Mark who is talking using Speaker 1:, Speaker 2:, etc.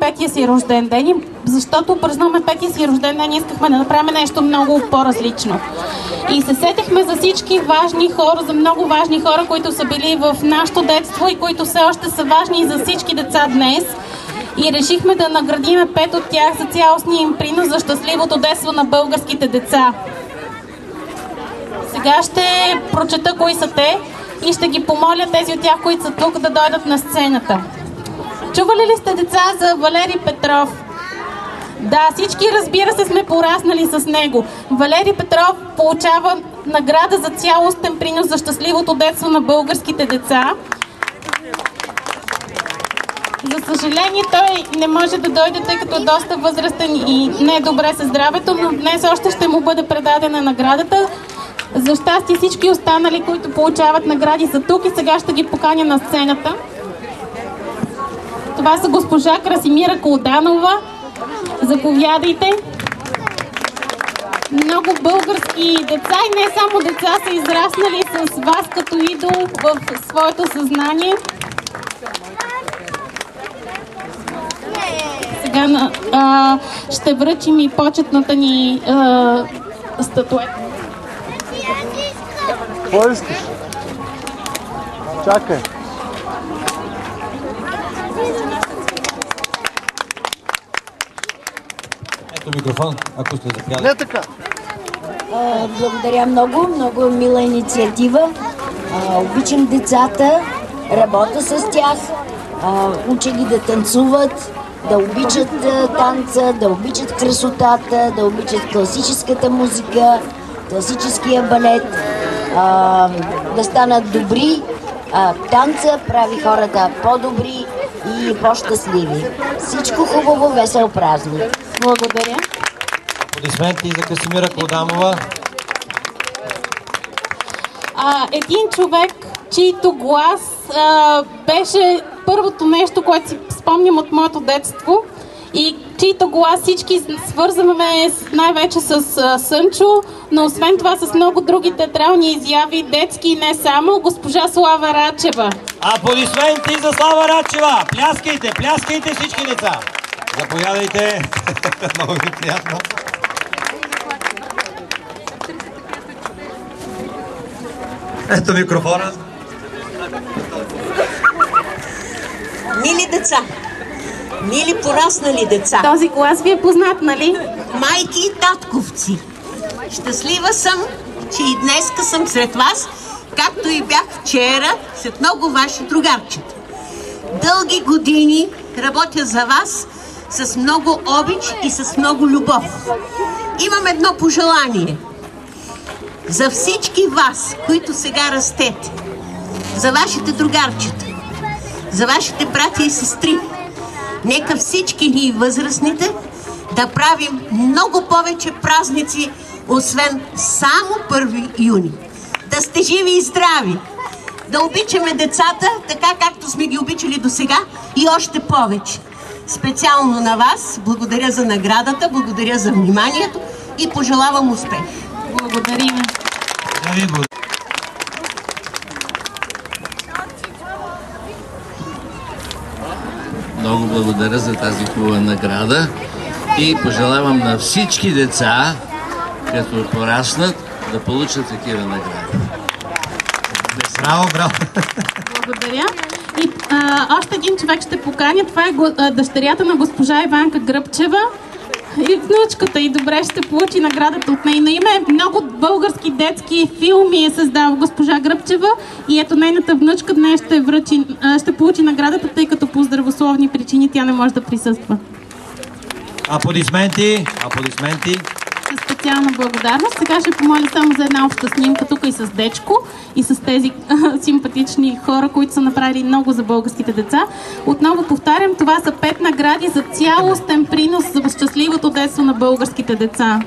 Speaker 1: петия си рожден ден и защото празнуваме петия си рожден ден, искахме да направим нещо много по-различно. И се сетихме за всички важни хора, за много важни хора, които са били в нашето детство и които все още са важни за всички деца днес. И решихме да наградиме 5 от тях за цялостния им принос за щастливото детство на българските деца. Сега ще прочета кои са те и ще ги помоля тези от тях, които са тук, да дойдат на сцената. Чували ли сте, деца, за Валери Петров? Да, всички, разбира се, сме пораснали с него. Валери Петров получава награда за цялостен принос за щастливото детство на българските деца. За съжаление, той не може да дойде, тъй като е доста възрастен и не е добре със здравето, но днес още ще му бъде предадена наградата. За щастие всички останали, които получават награди, са тук и сега ще ги поканя на сцената. Това са госпожа Красимира Колданова. Заповядайте. Много български деца и не само деца са израснали с вас като идол в своето съзнание. Сега ще връчим и почетната ни статуета.
Speaker 2: Какво искаш? Чакай.
Speaker 3: Ето микрофон, ако сте запяли.
Speaker 2: Не така.
Speaker 4: Благодаря много, много мила инициатива. Обичам децата, работя с тях, уча ги да танцуват, да обичат танца, да обичат красотата, да обичат класическата музика, класическия балет, да станат добри. Танца прави хората по-добри и по-щастливи. Всичко хубаво, весел празник.
Speaker 1: Благодаря.
Speaker 3: Аплодисменти за Красимира Колданова.
Speaker 1: Един човек, чийто глас беше първото нещо, което си спомням от моето детство и чийто глас всички свързваме най-вече с Сънчо, но освен това с много други театрални изяви, детски и не само, госпожа Слава Рачева.
Speaker 3: Аплодисменти за Слава Рачева! Пляскайте, пляскайте всички деца! Заповядайте! Много ви приятно! Ето микрофона.
Speaker 5: Мили деца, мили пораснали деца,
Speaker 1: Този глас ви е познат, нали?
Speaker 5: майки и татковци, щастлива съм, че и днеска съм сред вас, както и бях вчера сред много ваши другарчета. Дълги години работя за вас с много обич и с много любов. Имам едно пожелание за всички вас, които сега растете, за вашите другарчета, за вашите братя и сестри. Нека всички ние възрастните да правим много повече празници, освен само 1 юни. Да сте живи и здрави, да обичаме децата, така както сме ги обичали до сега и още повече. Специално на вас благодаря за наградата, благодаря за вниманието и пожелавам успех.
Speaker 1: Благодарим.
Speaker 6: Много благодаря за тази хубава награда и пожелавам на всички деца, като пораснат, да получат такива награди.
Speaker 3: Браво, браво!
Speaker 1: Благодаря. И още един човек ще поканя. Това е дъщерята на госпожа Иванка Гръбчева и внучката. И добре ще получи наградата от нейно име. Много български детски филми е създала госпожа Гръбчева и ето нейната внучка днес ще получи наградата, тъй като по здравословни причини тя не може да присъства.
Speaker 3: Аплодисменти! Аплодисменти!
Speaker 1: Със специална благодарност. Сега ще помоля само за една обща снимка тук и с Дечко и с тези симпатични хора, които са направили много за българските деца. Отново повтарям, това са 5 награди за цялостен принос за щастливото детство на българските деца.